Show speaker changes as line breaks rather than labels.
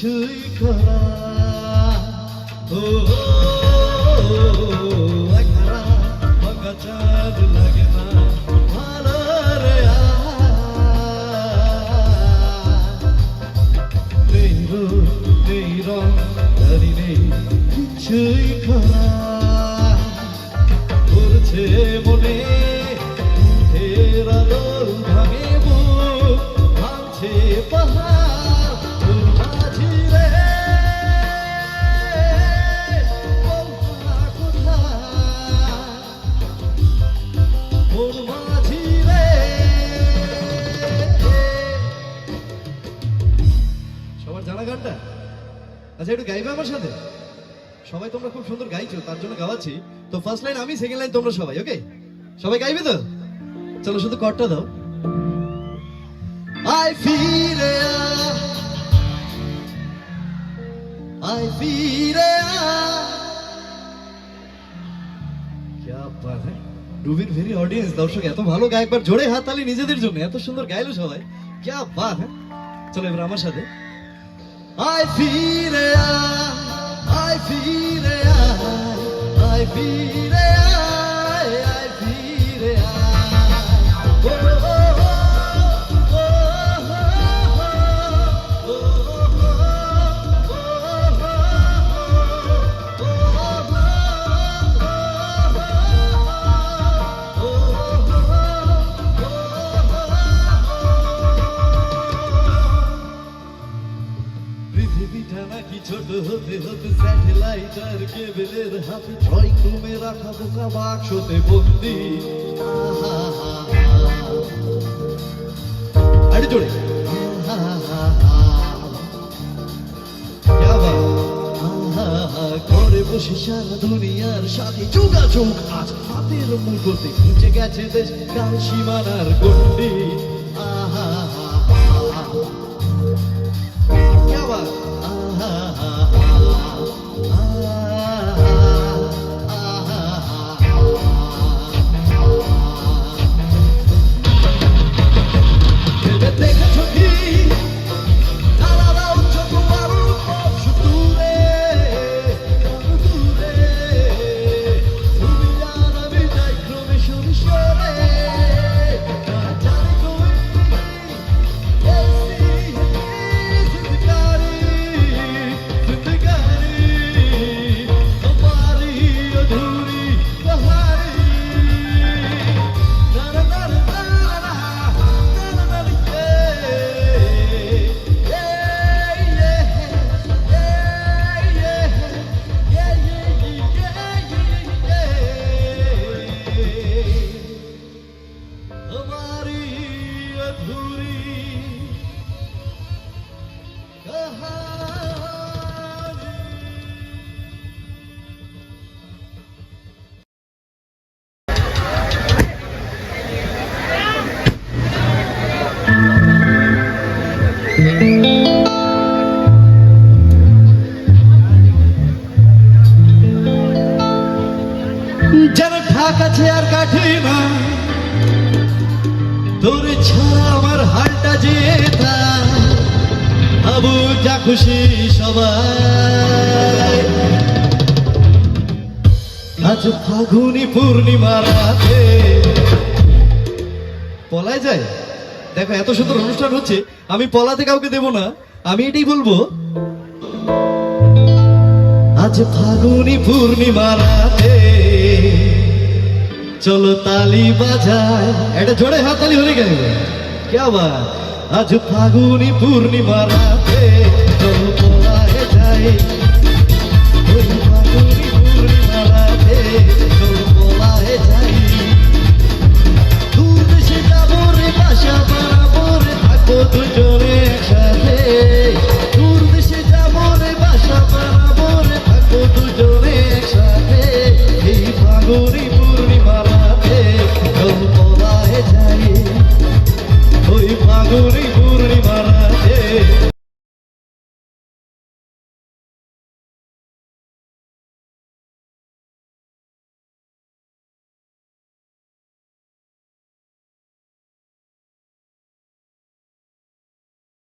কিছুই করা একরা ভাঙা চাঁদ লাগে না ভালো রে নেই রূপ নেই রং জানি নেই কিছুই করা করছে মনে মুখের আলোর ভাঙে বুক ভাঙছে পাহাড় তোর মাঝি রে বলনা কোথায় তোর মাঝি রে। সবার জানা গানটা? আচ্ছা একটু গাইবে আমার সাথে? সবাই তোমরা খুব সুন্দর গাইছো, তার জন্য গাওয়াচ্ছি। তো ফার্স্ট লাইন আমি, সেকেন্ড লাইন তোমরা সবাই, ওকে? সবাই গাইবে তো? চলো শুধু কর্ডটা দাও। I feel क्या बात है রুবির ভেরি অডিয়েন্স, দর্শক এত ভালো গায়, একবার জোরে হাততালি নিজেদের জন্য, এত সুন্দর গাইলো সবাই, क्या बात है। চলো এবার আমার সাথে I feel I feel I feel I feel পৃথিবীটা নাকি ছোট হতে হতে স্যাটেলাইট আর কেবলের হাতে ড্রয়িং রুমে রাখা বোকা বাক্সতে বন্দি। আরে জোরে ঘরে বসে সারা দুনিয়ার সাথে যোগাযোগ আজ হাতের মুঠোতে, খুঁজে গেছে দেশ কাল সীমানার গন্ডি। যেন ঢাকাছে আর কাঠে না তোর ছাড়া আমার হালটা যেতা আবু যা খুশি সবাই। আজ ফাগুনি পূর্ণিমা রাতে পলায় যায়। দেখো এত সুন্দর অনুষ্ঠান হচ্ছে, আমি পলাতে কাউকে দেব না, আমি এটাই বলবো আজ ফাগুনি পূর্ণিমা রাতে চলো তালি বাজায়। এটা জোরে হাততালি হলে গেল, क्या बात। আজ ফাগুনি পূর্ণিমা রাতে চলো পলায় যাই, ওই ফাগুনি পূর্ণিমা রাতে চলো পলায় যাই। দূর দেশে যাবো রে, বাসা বানাবো রে, থাকবো দুজনে একসাথে। দূর দেশে যাবো রে, বাসা বানাবো রে, থাকবো দুজনে একসাথে। এই ফাগুনি পূর্ণিমা রাতে চলো পলায় যাই, ওই ফাগুনি পূর্ণিমা